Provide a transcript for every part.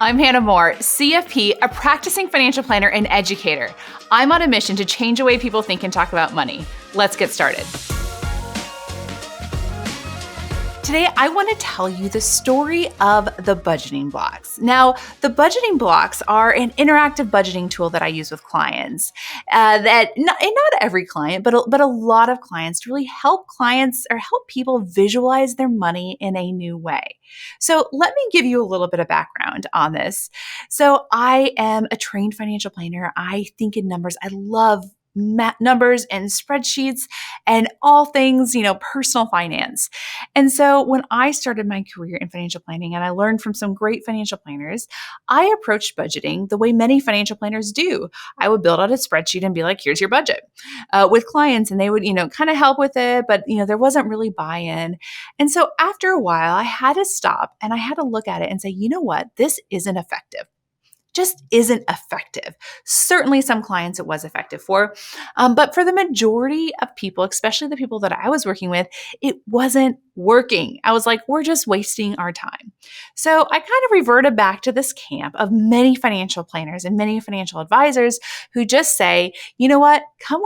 I'm Hannah Moore, CFP, a practicing financial planner and educator. I'm on a mission to change the way people think and talk about money. Let's get started. Today, I want to tell you the story of the budgeting blocks. Now, the budgeting blocks are an interactive budgeting tool that I use with clients. That not every client, but a lot of clients to really help clients or help people visualize their money in a new way. So let me give you a little bit of background on this. So I am a trained financial planner. I think in numbers. I love numbers and spreadsheets and all things, personal finance. And so when I started my career in financial planning and I learned from some great financial planners, I approached budgeting the way many financial planners do. I would build out a spreadsheet and be like, here's your budget with clients. And they would, kind of help with it, but, there wasn't really buy-in. And so after a while, I had to stop and I had to look at it and say, you know what? This isn't effective. Just isn't effective. Certainly some clients it was effective for, but for the majority of people, especially the people that I was working with, it wasn't working. I was like, we're just wasting our time. So I kind of reverted back to this camp of many financial planners and many financial advisors who just say, you know what, come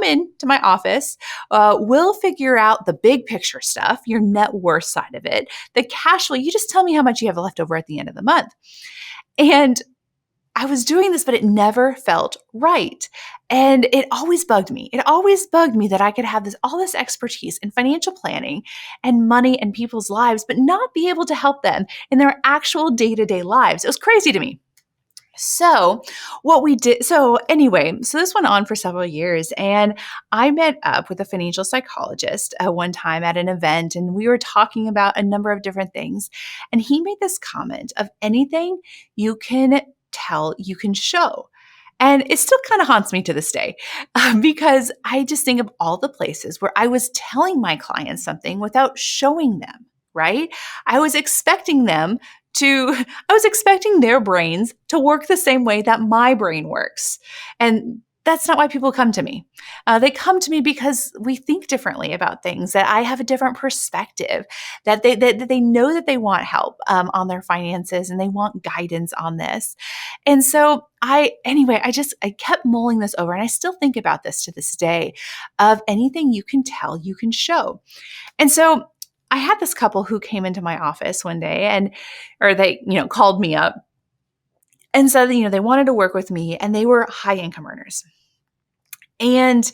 in to my office. We'll figure out the big picture stuff, your net worth side of it, the cash flow. You just tell me how much you have left over at the end of the month. And I was doing this, but it never felt right. And it always bugged me. It always bugged me that I could have all this expertise in financial planning and money and people's lives, but not be able to help them in their actual day-to-day lives. It was crazy to me. So anyway, this went on for several years, and I met up with a financial psychologist one time at an event, and we were talking about a number of different things. And he made this comment of anything you can tell, you can show. And it still kind of haunts me to this day because I just think of all the places where I was telling my clients something without showing them, right? I was expecting their brains to work the same way that my brain works. And that's not why people come to me. They come to me because we think differently about things, that I have a different perspective, that they know that they want help on their finances and they want guidance on this. And so I kept mulling this over, and I still think about this to this day of anything you can tell, you can show. And so I had this couple who came into my office one day they called me up and said that, they wanted to work with me, and they were high income earners. And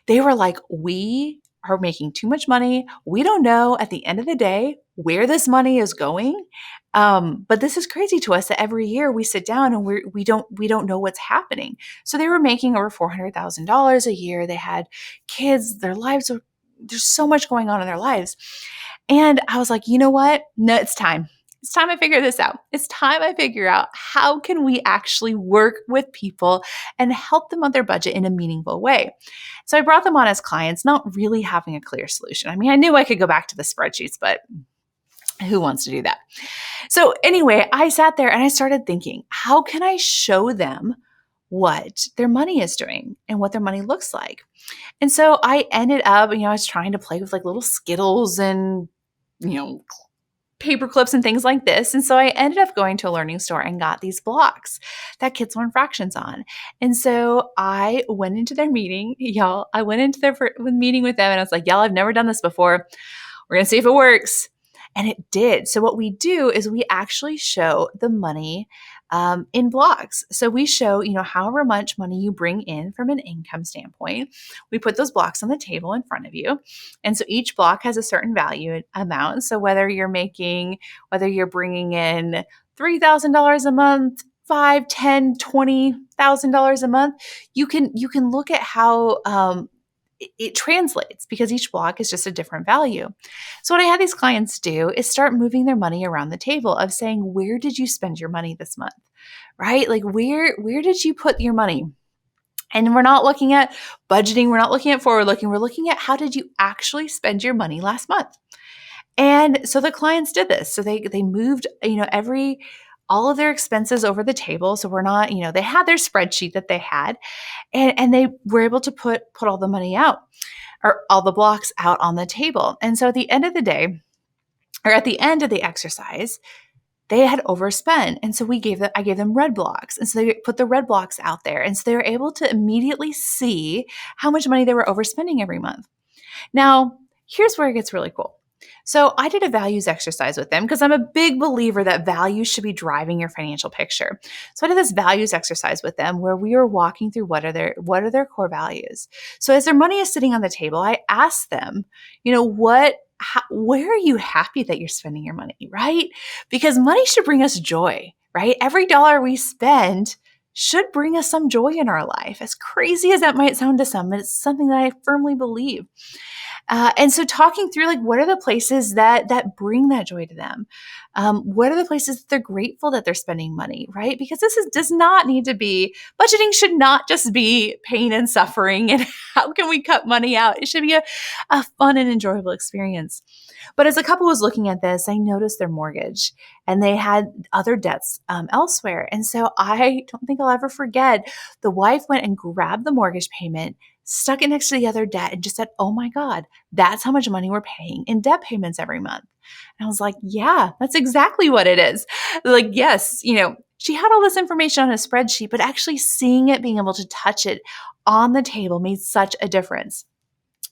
they were like, we are making too much money. We don't know at the end of the day where this money is going. But this is crazy to us that every year we sit down and we don't know what's happening. So they were making over $400,000 a year. They had kids, there's so much going on in their lives. And I was like, you know what? No, it's time. It's time I figure this out. It's time I figure out how can we actually work with people and help them on their budget in a meaningful way. So I brought them on as clients, not really having a clear solution. I mean, I knew I could go back to the spreadsheets, but who wants to do that? So anyway, I sat there and I started thinking, how can I show them what their money is doing and what their money looks like? And so I ended up, I was trying to play with like little Skittles and, paper clips and things like this. And so I ended up going to a learning store and got these blocks that kids learn fractions on. And so I went into their meeting, y'all. I went into their meeting with them and I was like, y'all, I've never done this before. We're going to see if it works. And it did. So what we do is we actually show the money in blocks. So we show, however much money you bring in from an income standpoint. We put those blocks on the table in front of you. And so each block has a certain value amount. So whether you're bringing in $3,000 a month, $5,000, $10,000, $20,000 a month, you can look at how it translates because each block is just a different value. So what I had these clients do is start moving their money around the table of saying, where did you spend your money this month, right? Like where did you put your money? And we're not looking at budgeting. We're not looking at forward looking. We're looking at how did you actually spend your money last month? And so the clients did this. So they moved, all of their expenses over the table. So we're not, they had their spreadsheet that they had and they were able to put all the money out or all the blocks out on the table. And so at the end of the day, or at the end of the exercise, they had overspent. And so I gave them red blocks. And so they put the red blocks out there. And so they were able to immediately see how much money they were overspending every month. Now, here's where it gets really cool. So I did a values exercise with them because I'm a big believer that values should be driving your financial picture. So I did this values exercise with them where we were walking through what are their core values. So as their money is sitting on the table, I asked them, where are you happy that you're spending your money, right? Because money should bring us joy, right? Every dollar we spend should bring us some joy in our life. As crazy as that might sound to some, it's something that I firmly believe. And so talking through like, what are the places that bring that joy to them? What are the places that they're grateful that they're spending money, right? Because does not need to be, budgeting should not just be pain and suffering and how can we cut money out? It should be a fun and enjoyable experience. But as a couple was looking at this, I noticed their mortgage and they had other debts elsewhere. And so I don't think I'll ever forget, the wife went and grabbed the mortgage payment, stuck it next to the other debt and just said, oh my God, that's how much money we're paying in debt payments every month. And I was like, yeah, that's exactly what it is. Like, yes, she had all this information on a spreadsheet, but actually seeing it, being able to touch it on the table made such a difference.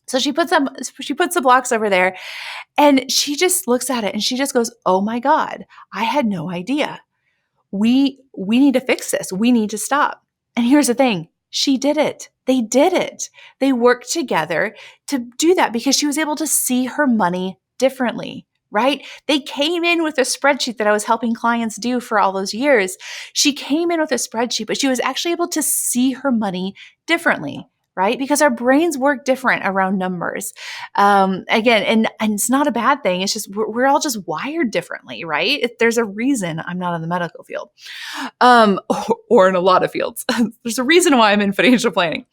So she puts the blocks over there and she just looks at it and she just goes, oh my God, I had no idea. We need to fix this. We need to stop. And here's the thing. She did it. They did it. They worked together to do that because she was able to see her money differently, right? They came in with a spreadsheet that I was helping clients do for all those years. She came in with a spreadsheet, but she was actually able to see her money differently, right? Because our brains work different around numbers. Again, and it's not a bad thing. It's just, we're all just wired differently, right? There's a reason I'm not in the medical field, or in a lot of fields. There's a reason why I'm in financial planning.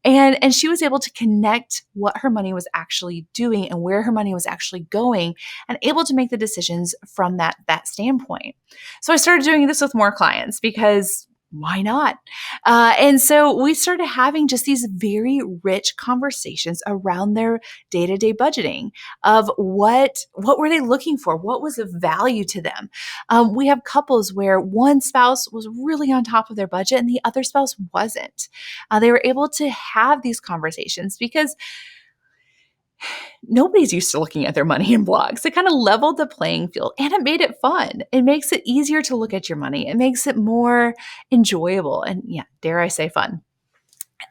And she was able to connect what her money was actually doing and where her money was actually going and able to make the decisions from that standpoint. So I started doing this with more clients because why not? And so we started having just these very rich conversations around their day-to-day budgeting of what were they looking for? What was of value to them? We have couples where one spouse was really on top of their budget and the other spouse wasn't. They were able to have these conversations because nobody's used to looking at their money in blocks. It kind of leveled the playing field and it made it fun. It makes it easier to look at your money. It makes it more enjoyable and, yeah, dare I say fun.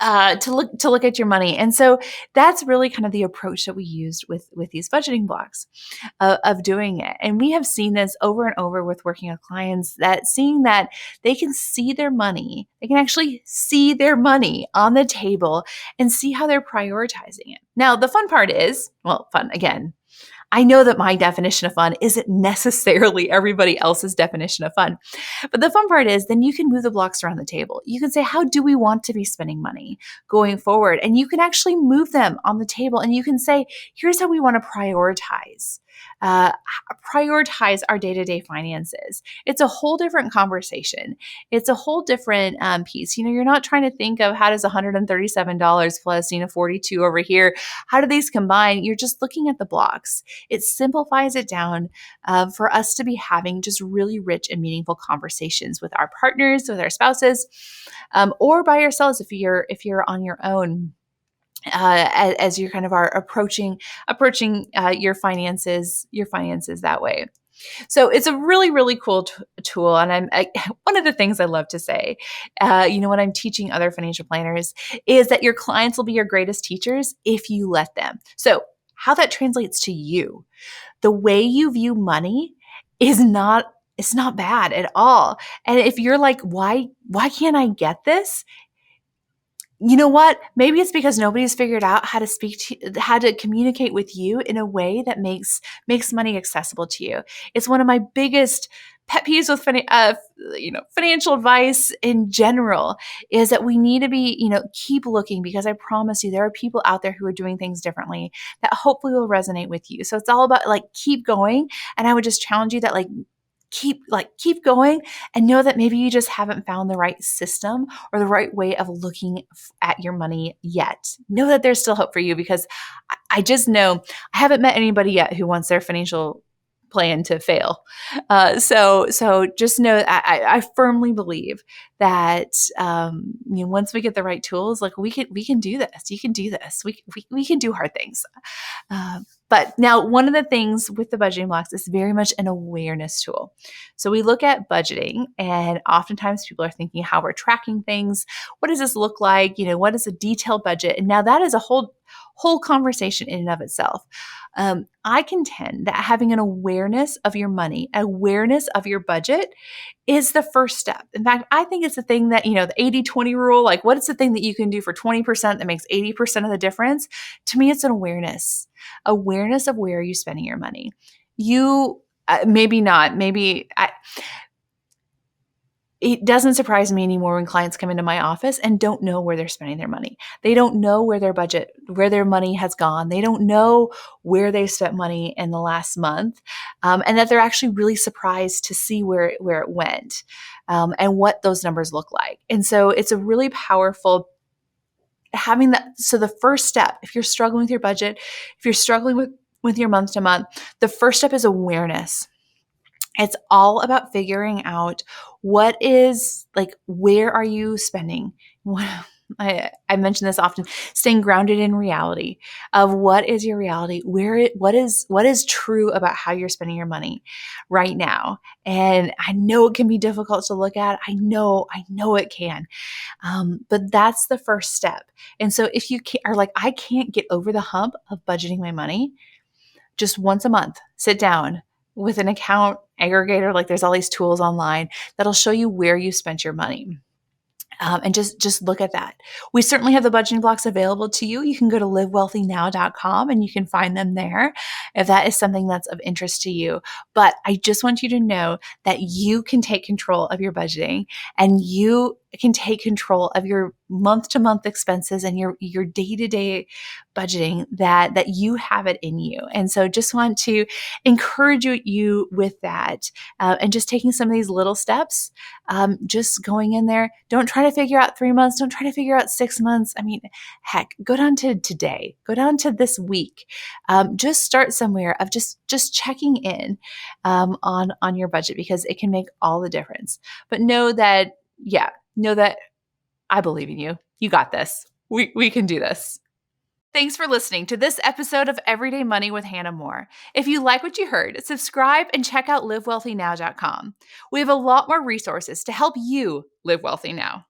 To look at your money. And so that's really kind of the approach that we used with these budgeting blocks of doing it. And we have seen this over and over with working with clients, that seeing that they can see their money, they can actually see their money on the table and see how they're prioritizing it. Now, the fun part is, fun again, I know that my definition of fun isn't necessarily everybody else's definition of fun. But the fun part is then you can move the blocks around the table. You can say, how do we want to be spending money going forward? And you can actually move them on the table and you can say, here's how we want to prioritize. Prioritize our day-to-day finances. It's a whole different conversation. It's a whole different piece. You're not trying to think of how does $137 plus, 42 over here, how do these combine? You're just looking at the blocks. It simplifies it down for us to be having just really rich and meaningful conversations with our partners, with our spouses, or by yourselves if you're on your own. As you're kind of are approaching your finances that way. So it's a really, really cool tool. And one of the things I love to say, when I'm teaching other financial planners is that your clients will be your greatest teachers if you let them. So how that translates to you, the way you view money it's not bad at all. And if you're like, why can't I get this? You know what? Maybe it's because nobody's figured out how to communicate with you in a way that makes money accessible to you. It's one of my biggest pet peeves with financial advice in general is that we need to be, keep looking, because I promise you there are people out there who are doing things differently that hopefully will resonate with you. So it's all about keep going. And I would just challenge you that keep going and know that maybe you just haven't found the right system or the right way of looking at your money yet. Know that there's still hope for you, because I just know I haven't met anybody yet who wants their financial plan to fail. So just know I firmly believe that once we get the right tools, like we can do this. You can do this. We can do hard things. But now, one of the things with the budgeting blocks is very much an awareness tool. So we look at budgeting, and oftentimes people are thinking how we're tracking things. What does this look like? What is a detailed budget? And now that is a whole conversation in and of itself. I contend that having an awareness of your money, awareness of your budget is the first step. In fact, I think it's the thing that, the 80-20 rule, like what is the thing that you can do for 20% that makes 80% of the difference? To me, it's an awareness of where you're spending your money. You, maybe not, it doesn't surprise me anymore when clients come into my office and don't know where they're spending their money. They don't know where their money has gone. They don't know where they've spent money in the last month, and that they're actually really surprised to see where it went, and what those numbers look like. And so it's a really powerful having that. So the first step, if you're struggling with your budget, if you're struggling with your month to month, the first step is awareness. It's all about figuring out where are you spending? I mention this often, staying grounded in reality of what is your reality, what is true about how you're spending your money right now. And I know it can be difficult to look at. I know it can. But that's the first step. And so if you are like, I can't get over the hump of budgeting my money, just once a month, sit down with an account aggregator. Like there's all these tools online that'll show you where you spent your money. And just look at that. We certainly have the budgeting blocks available to you. You can go to livewealthynow.com and you can find them there if that is something that's of interest to you. But I just want you to know that you can take control of your budgeting, and you can take control of your month-to-month expenses and your day-to-day budgeting, that you have it in you. And so just want to encourage you with that, and just taking some of these little steps, just going in there. Don't try to figure out 3 months. Don't try to figure out 6 months. I mean, heck, go down to today, go down to this week. Just start somewhere of just checking in on your budget, because it can make all the difference. But know that I believe in you. You got this. We can do this. Thanks for listening to this episode of Everyday Money with Hannah Moore. If you like what you heard, subscribe and check out livewealthynow.com. We have a lot more resources to help you live wealthy now.